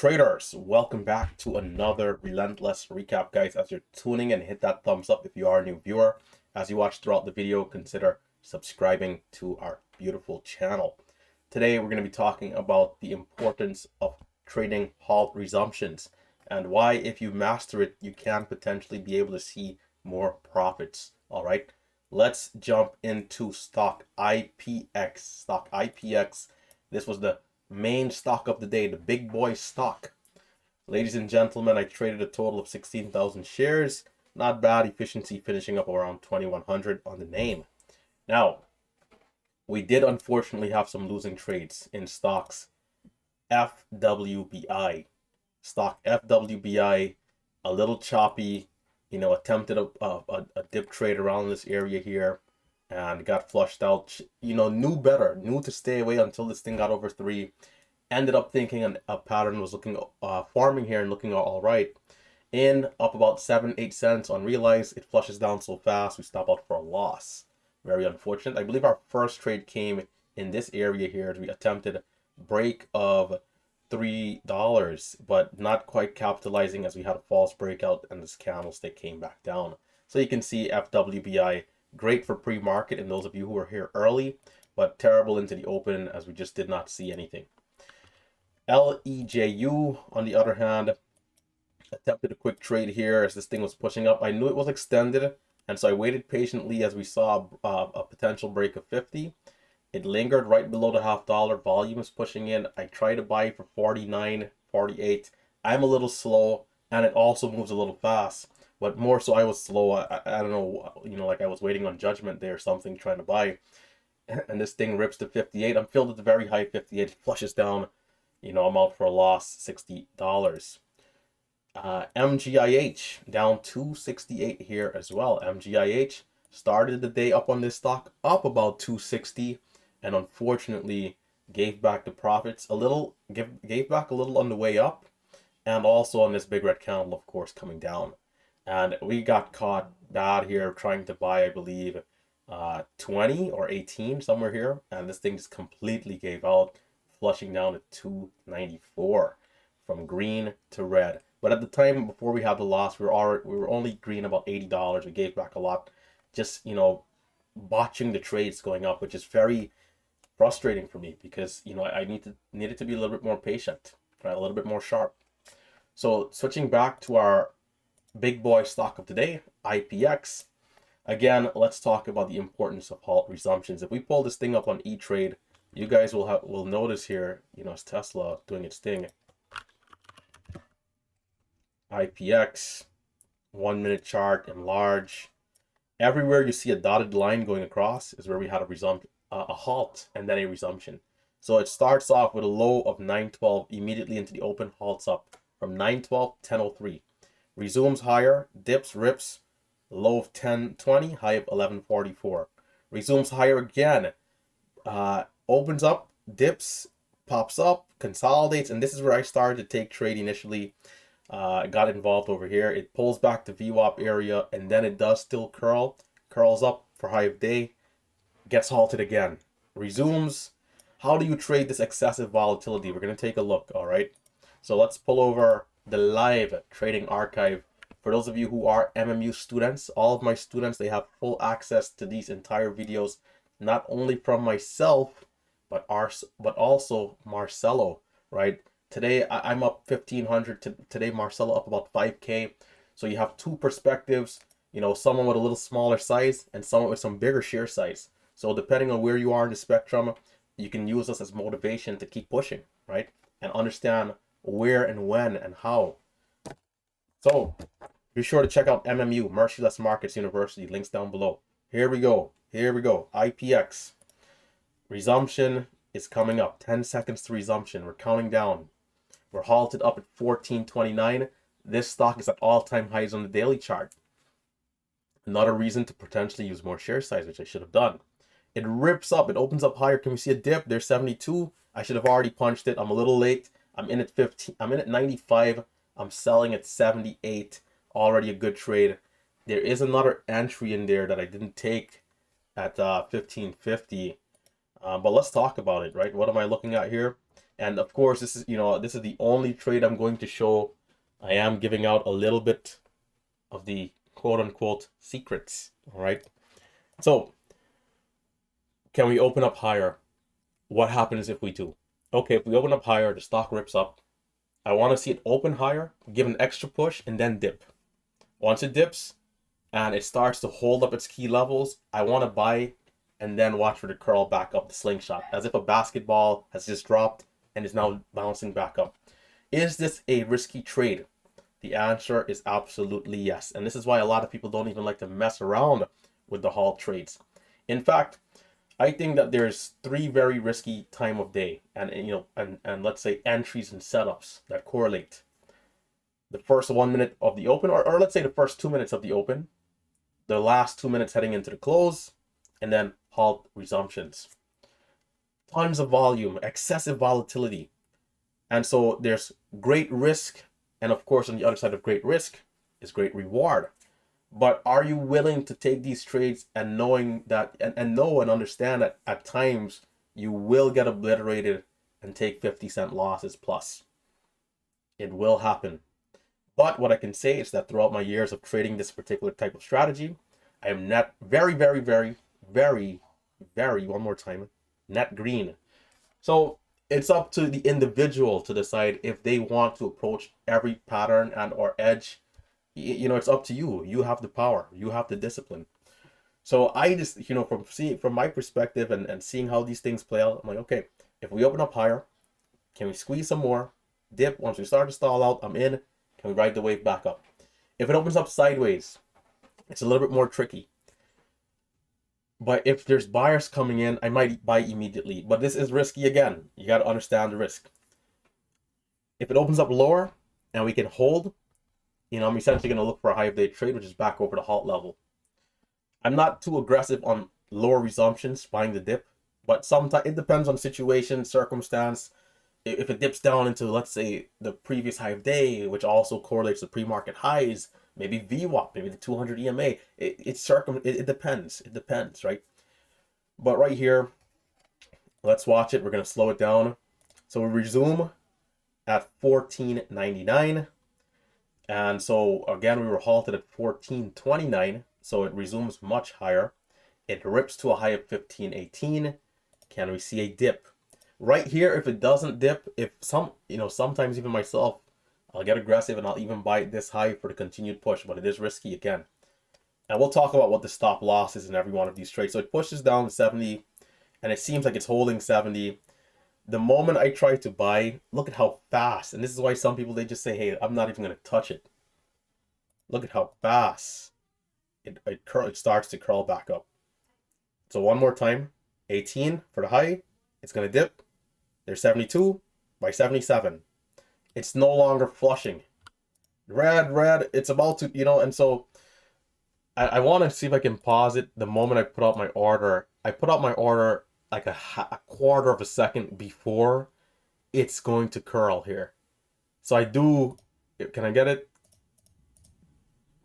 Traders, welcome back to another Relentless recap, guys. As you're tuning in, hit that thumbs up if you are a new viewer. As you watch throughout the video, consider subscribing to our beautiful channel. Today, we're going to be talking about the importance of trading halt resumptions and why, if you master it, you can potentially be able to see more profits. All right, let's jump into stock IPX. Stock IPX. This was the main stock of the day, the big boy stock. Ladies and gentlemen, I traded a total of 16,000 shares. Not bad efficiency, finishing up around 2,100 on the name. Now, we did unfortunately have some losing trades in stocks FWBI. Stock FWBI, a little choppy, attempted a dip trade around this area here and got flushed out. Knew to stay away until this thing got over 3. Ended up thinking a pattern was looking forming here and looking all right. Up about 7-8 cents. Unrealized, it flushes down so fast we stop out for a loss. Very unfortunate. I believe our first trade came in this area here as we attempted break of $3, but not quite capitalizing as we had a false breakout and this candlestick came back down. So you can see FWBI, great for pre-market and those of you who were here early, but terrible into the open as we just did not see anything. LEJU, on the other hand, attempted a quick trade here as this thing was pushing up. I knew it was extended, and so I waited patiently as we saw a potential break of 50. It lingered right below the $half. Volume is pushing in. I tried to buy for 49, 48. I'm a little slow, and it also moves a little fast. But more so, I was slow. I don't know, like I was waiting on judgment day or something, trying to buy. And this thing rips to 58. I'm filled at the very high 58. It flushes down. I'm out for a loss, $60. MGIH down 268 here as well. MGIH started the day up on this stock, up about 260, and unfortunately gave back the profits a little, gave back a little on the way up, and also on this big red candle, of course, coming down. And we got caught bad here trying to buy, I believe, 20 or 18 somewhere here, and this thing just completely gave out, flushing down to 294 from green to red. But at the time before we had the loss, we were only green about $80. We gave back a lot, just botching the trades going up, which is very frustrating for me because I needed to be a little bit more patient, right? A little bit more sharp. So switching back to our big boy stock of today, IPX. Again, let's talk about the importance of halt resumptions. If we pull this thing up on E-Trade, you guys will notice here, it's Tesla doing its thing. IPX, 1 minute chart, enlarge. Everywhere you see a dotted line going across is where we had a halt and then a resumption. So it starts off with a low of 912, immediately into the open, halts up from 912 to 1003. Resumes higher, dips, rips, low of 1020, high of 1144. Resumes higher again, opens up, dips, pops up, consolidates, and this is where I started to take trade initially. Got involved over here. It pulls back to VWAP area, and then it does still curls up for high of day, gets halted again, resumes. How do you trade this excessive volatility? We're going to take a look, all right? So let's pull over the live trading archive. For those of you who are MMU students, all of my students, they have full access to these entire videos, not only from myself, but also Marcelo, right? Today I'm up 1,500. Today Marcelo up about 5K. So you have two perspectives. Someone with a little smaller size and someone with some bigger share size. So depending on where you are in the spectrum, you can use this as motivation to keep pushing, right? And understand where and when and how. So be sure to check out MMU, Merciless Markets University. Links down below. Here we go. IPX. Resumption is coming up. 10 seconds to resumption. We're counting down. We're halted up at 1429. This stock is at all-time highs on the daily chart. Another reason to potentially use more share size, which I should have done. It rips up. It opens up higher. Can we see a dip? There's 72. I should have already punched it. I'm a little late. I'm in at 15. I'm in at 95. I'm selling at 78. Already a good trade. There is another entry in there that I didn't take at 1550. But let's talk about it, right? What am I looking at here? And of course, this is, this is the only trade I'm going to show. I am giving out a little bit of the quote unquote secrets. All right. So can we open up higher? What happens if we do? Okay, if we open up higher, the stock rips up. I want to see it open higher, give an extra push, and then dip. Once it dips and it starts to hold up its key levels, I want to buy and then watch for the curl back up the slingshot, as if a basketball has just dropped and is now bouncing back up. Is this a risky trade? The answer is absolutely yes. And this is why a lot of people don't even like to mess around with the halt trades. In fact, I think that there's three very risky time of day and let's say entries and setups that correlate. The first 1 minute of the open, or let's say the first 2 minutes of the open, the last 2 minutes heading into the close, and then halt resumptions. Tons of volume, excessive volatility. And so there's great risk. And of course, on the other side of great risk is great reward. But are you willing to take these trades and knowing that and know and understand that at times you will get obliterated and take 50-cent losses plus? It will happen. But what I can say is that throughout my years of trading this particular type of strategy, I am net very, very, very, very, very, one more time, net green. So it's up to the individual to decide if they want to approach every pattern and or edge. It's up to you. You have the power. You have the discipline. So I just, from my perspective and seeing how these things play out, I'm like, okay, if we open up higher, can we squeeze some more? Dip. Once we start to stall out, I'm in. Can we ride the wave back up? If it opens up sideways, it's a little bit more tricky. But if there's buyers coming in, I might buy immediately. But this is risky again. You got to understand the risk. If it opens up lower and we can hold, I'm essentially going to look for a high of day trade, which is back over the halt level. I'm not too aggressive on lower resumptions, buying the dip. But sometimes it depends on situation, circumstance. If it dips down into, let's say, the previous high of day, which also correlates to pre-market highs, maybe VWAP, maybe the 200 EMA, it depends. It depends, right? But right here, let's watch it. We're going to slow it down. So we resume at 14.99. And so, again, we were halted at 14.29. So it resumes much higher. It rips to a high of 15.18. Can we see a dip? Right here, if it doesn't dip, sometimes even myself, I'll get aggressive and I'll even buy this high for the continued push, but it is risky again. And we'll talk about what the stop loss is in every one of these trades. So it pushes down 70 and it seems like it's holding 70. The moment I try to buy, look at how fast. And this is why some people, they just say, hey, I'm not even going to touch it. Look at how fast it starts to curl back up. So one more time, 18 for the high. It's going to dip. There's 72 by 77. It's no longer flushing. Red, it's about to, and so I want to see if I can pause it the moment I put out my order. I put out my order like a quarter of a second before it's going to curl here. So I do, can I get it?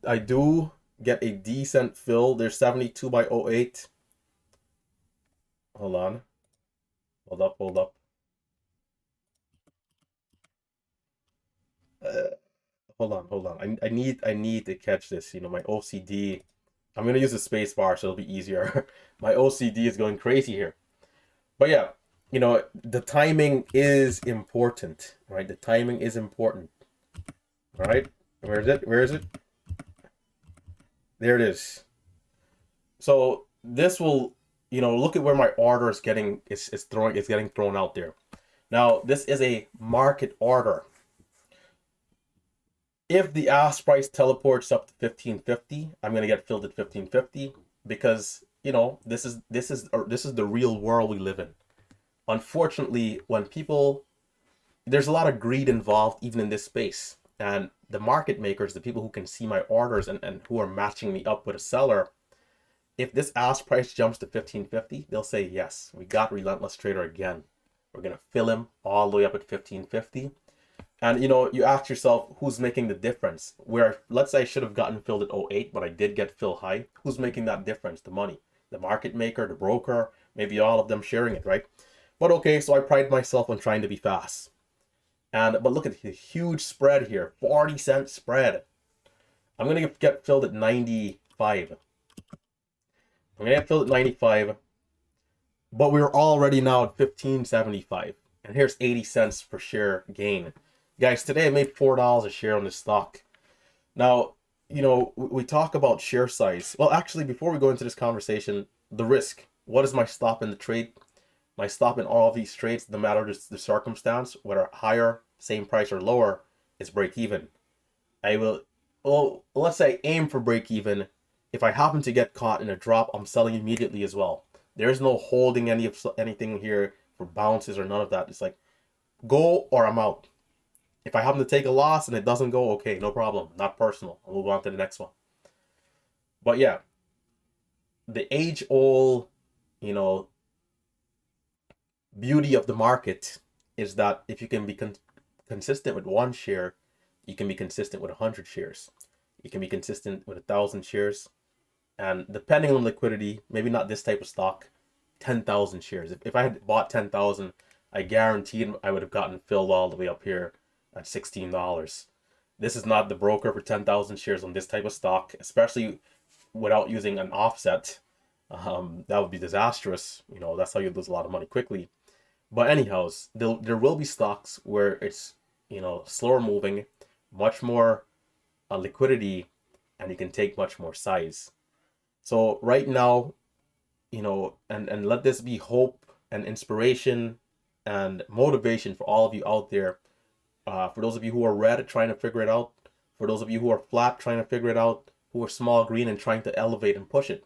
I do get a decent fill. There's 72 by 08. Hold on. Hold up. Hold on. I need to catch this. My OCD. I'm gonna use the space bar so it'll be easier. My OCD is going crazy here. But yeah, the timing is important, right? The timing is important. All right. Where is it? Where is it? There it is. So this will, look at where my order is getting getting thrown out there. Now, this is a market order. If the ask price teleports up to 1550, I'm going to get filled at 1550 because, this is the real world we live in. Unfortunately, there's a lot of greed involved even in this space. And the market makers, the people who can see my orders and who are matching me up with a seller, if this ask price jumps to 1550, they'll say, yes, we got Relentless Trader again. We're going to fill him all the way up at 1550. And, you ask yourself, who's making the difference? Where, let's say I should have gotten filled at 08, but I did get fill high. Who's making that difference? The money, the market maker, the broker, maybe all of them sharing it, right? But okay, so I pride myself on trying to be fast. But look at the huge spread here, 40-cent spread. I'm gonna get filled at 95. I'm gonna get filled at 95, but we're already now at 15.75. And here's 80 cents per share gain. Guys, today I made $4 a share on this stock. Now, we talk about share size. Well, actually, before we go into this conversation, the risk. What is my stop in the trade? My stop in all of these trades, no matter the circumstance, whether higher, same price, or lower, is break even. I will, well, let's say aim for break even. If I happen to get caught in a drop, I'm selling immediately as well. There's no holding anything here for bounces or none of that. It's like go or I'm out. If I happen to take a loss and it doesn't go, okay, no problem, not personal. I'll move on to the next one. But yeah, the age-old, you know, beauty of the market is that if you can be consistent with one share, you can be consistent with 100 shares. You can be consistent with 1,000 shares. And depending on liquidity, maybe not this type of stock, 10,000 shares. If I had bought 10,000, I guaranteed I would have gotten filled all the way up here at $16. This is not the broker for 10,000 shares on this type of stock, especially without using an offset. That would be disastrous. That's how you lose a lot of money quickly. But anyhows, there will be stocks where it's slower moving, much more liquidity, and you can take much more size. So right now, and let this be hope and inspiration and motivation for all of you out there. For those of you who are red trying to figure it out, for those of you who are flat trying to figure it out, who are small green and trying to elevate and push it,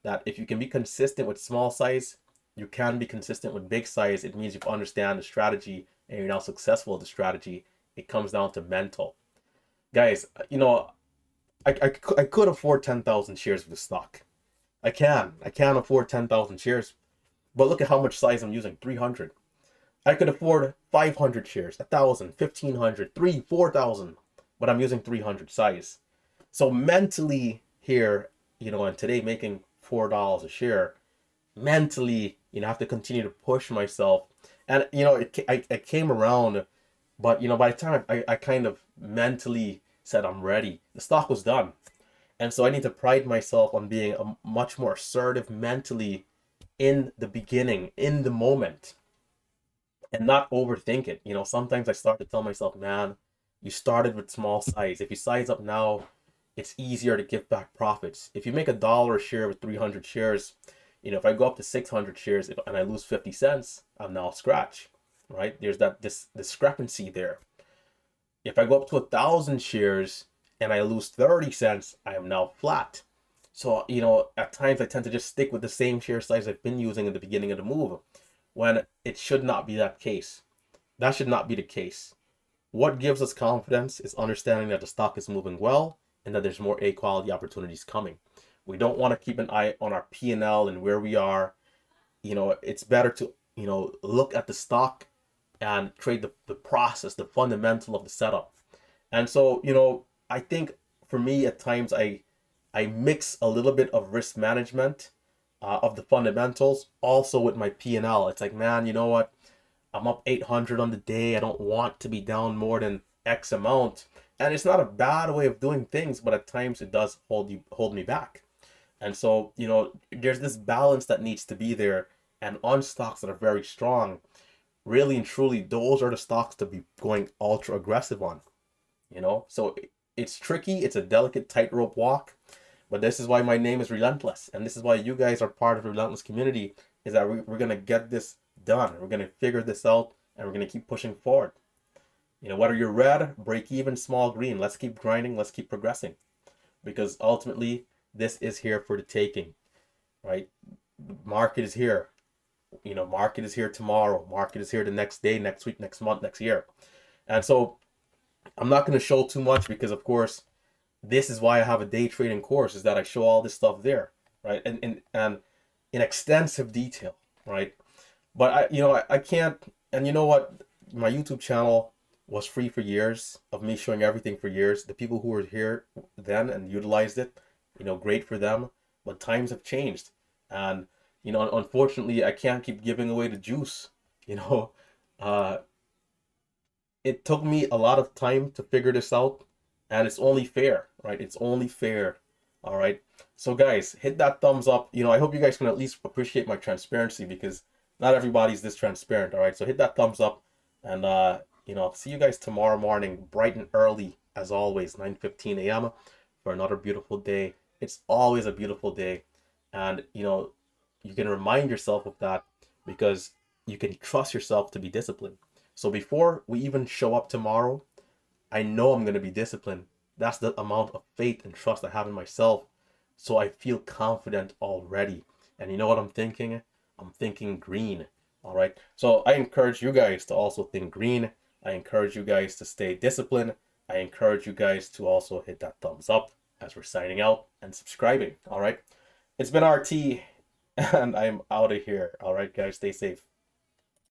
that if you can be consistent with small size, you can be consistent with big size. It means you understand the strategy and you're now successful at the strategy. It comes down to mental. Guys, I could afford 10,000 shares of the stock. I can afford 10,000 shares, but look at how much size I'm using, 300. I could afford 500 shares, 1,000, 1,500, 3, 4,000, but I'm using 300 size. So mentally here, and today making $4 a share, mentally, I have to continue to push myself. And, I came around, but, by the time I kind of mentally said I'm ready, the stock was done. And so I need to pride myself on being a much more assertive mentally in the beginning, in the moment, and not overthink it. Sometimes I start to tell myself, man, you started with small size. If you size up now, it's easier to give back profits. If you make $1 a share with 300 shares, if I go up to 600 shares and I lose 50 cents, I'm now scratch, right? There's this discrepancy there. If I go up to 1,000 shares and I lose 30 cents, I am now flat. So, at times I tend to just stick with the same share size I've been using in the beginning of the move, when it should not be that case. That should not be the case. What gives us confidence is understanding that the stock is moving well and that there's more A quality opportunities coming. We don't want to keep an eye on our P&L and where we are. It's better to, look at the stock and trade the process, the fundamental of the setup. And so, I think for me at times I mix a little bit of risk management of the fundamentals also with my P&L. It's like, man, you know what? I'm up 800 on the day. I don't want to be down more than X amount. And it's not a bad way of doing things, but at times it does hold me back. And so, there's this balance that needs to be there. And on stocks that are very strong, really and truly, those are the stocks to be going ultra aggressive on. So it's tricky. It's a delicate tightrope walk. But this is why my name is Relentless. And this is why you guys are part of the Relentless community, is that we're going to get this done. We're going to figure this out and we're going to keep pushing forward. Whether you're red, break even, small, green, let's keep grinding. Let's keep progressing, because ultimately this is here for the taking, right? Market is here. Market is here tomorrow. Market is here the next day, next week, next month, next year. And so I'm not going to show too much because, of course, this is why I have a day trading course, is that I show all this stuff there, right? And in extensive detail, right? But I can't. And you know what? My YouTube channel was free for years, of me showing everything for years. The people who were here then and utilized it, great for them. But times have changed, and unfortunately, I can't keep giving away the juice. You know, uh, it took me a lot of time to figure this out, and it's only fair, right? It's only fair. All right. So guys, hit that thumbs up. You know, I hope you guys can at least appreciate my transparency, because not everybody's this transparent. All right. So hit that thumbs up, and you know, see you guys tomorrow morning, bright and early as always, 9:15 a.m. for another beautiful day. It's always a beautiful day, and you know, you can remind yourself of that, because you can trust yourself to be disciplined. So before we even show up tomorrow, I know I'm going to be disciplined. That's the amount of faith and trust I have in myself. So I feel confident already. And you know what I'm thinking? I'm thinking green. All right. So I encourage you guys to also think green. I encourage you guys to stay disciplined. I encourage you guys to also hit that thumbs up as we're signing out and subscribing. All right. It's been RT, and I'm out of here. All right, guys. Stay safe.